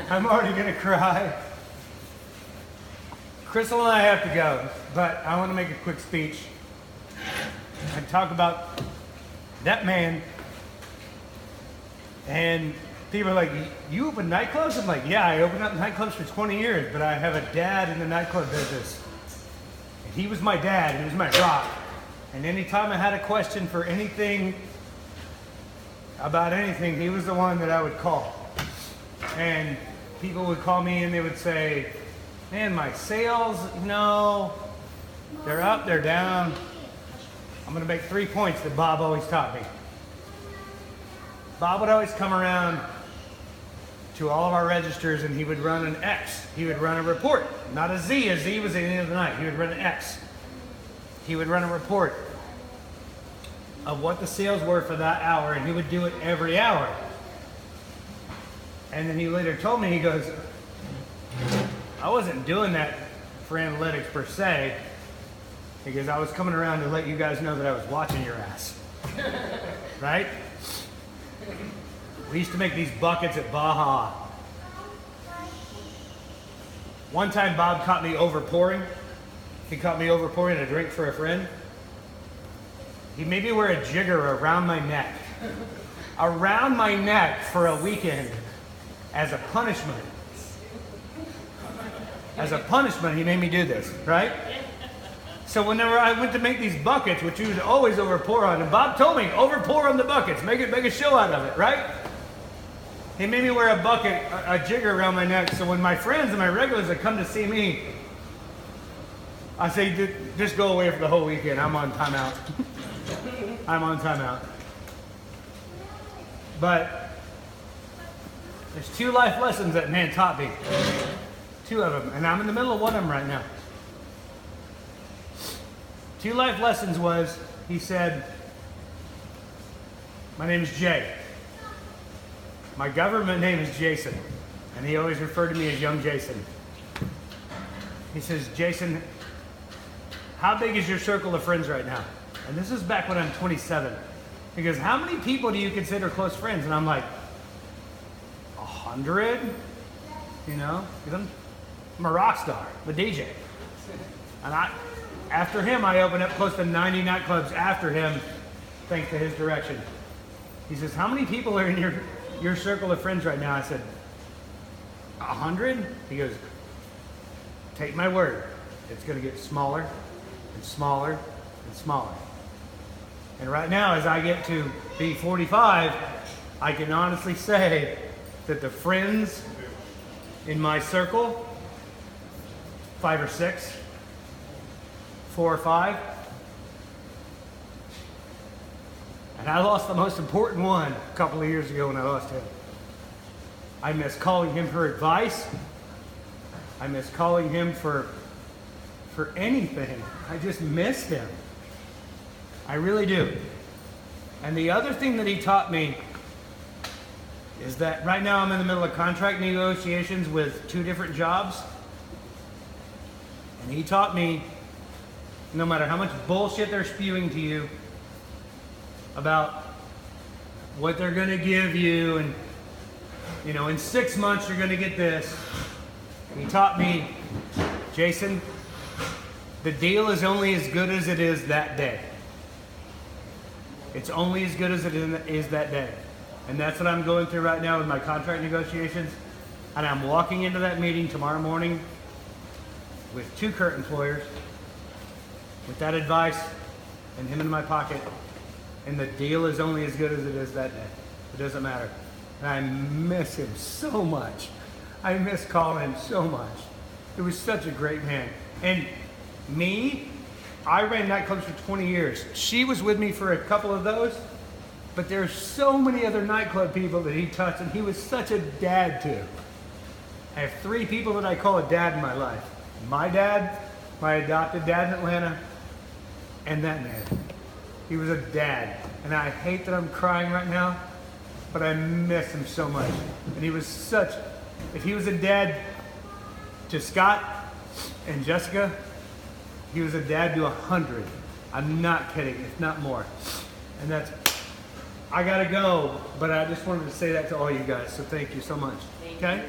I'm already gonna cry. Crystal and I have to go, but I want to make a quick speech and talk about that man. And people are like, you open nightclubs? I'm like, yeah, I opened up nightclubs for 20 years, but I have a dad in the nightclub business. And he was my dad, he was my rock. And anytime I had a question for anything, about anything, he was the one that I would call. And people would call me and they would say, man, my sales, no, they're up, they're down. I'm gonna make 3 points that Bob always taught me. Bob would always come around to all of our registers and he would run an X. He would run a report, not a Z. A Z was at the end of the night. He would run an X. He would run a report of what the sales were for that hour, and he would do it every hour. And then he later told me, he goes, I wasn't doing that for analytics per se, because I was coming around to let you guys know that I was watching your ass. Right? We used to make these buckets at Baja. One time Bob caught me over pouring. He caught me over pouring a drink for a friend. He made me wear a jigger around my neck. Around my neck for a weekend as a punishment. As a punishment, he made me do this, right? So whenever I went to make these buckets, which you would always over pour on, and Bob told me, over pour on the buckets, make a show out of it, right? He made me wear a bucket, a jigger around my neck, so when my friends and my regulars would come to see me, I say, just go away for the whole weekend, I'm on timeout. I'm on timeout. But there's 2 life lessons that man taught me. 2 of them, and I'm in the middle of one of them right now. 2 life lessons was, he said, my name is Jay. My government name is Jason, and he always referred to me as young Jason. He says, Jason, how big is your circle of friends right now? And this is back when I'm 27. He goes, how many people do you consider close friends? And I'm like, 100? You know, I'm a rock star, I'm a DJ. And after him, I opened up close to 90 nightclubs after him, thanks to his direction. He says, how many people are in your circle of friends right now? I said, 100? He goes, take my word, it's gonna get smaller and smaller and smaller. And right now, as I get to be 45, I can honestly say that the friends in my circle, 5 or 6, 4 or 5, and I lost the most important one a couple of years ago when I lost him. I miss calling him for advice. I miss calling him for anything. I just miss him. I really do. And the other thing that he taught me is that right now I'm in the middle of contract negotiations with 2 different jobs. And he taught me, no matter how much bullshit they're spewing to you about what they're gonna give you, and you know, in 6 months you're gonna get this. He taught me, Jason, the deal is only as good as it is that day. It's only as good as it is that day. And that's what I'm going through right now with my contract negotiations. And I'm walking into that meeting tomorrow morning with 2 current employers, with that advice and him in my pocket. And the deal is only as good as it is that day. It doesn't matter. And I miss him so much. I miss calling him so much. He was such a great man. And me, I ran nightclubs for 20 years. She was with me for a couple of those, but there's so many other nightclub people that he touched, and he was such a dad to. I have 3 people that I call a dad in my life. My dad, my adopted dad in Atlanta, and that man. He was a dad, and I hate that I'm crying right now, but I miss him so much. And he was such, if he was a dad to Scott and Jessica, he was a dad to 100. I'm not kidding, if not more. And that's, I gotta go, but I just wanted to say that to all you guys, so thank you so much, okay?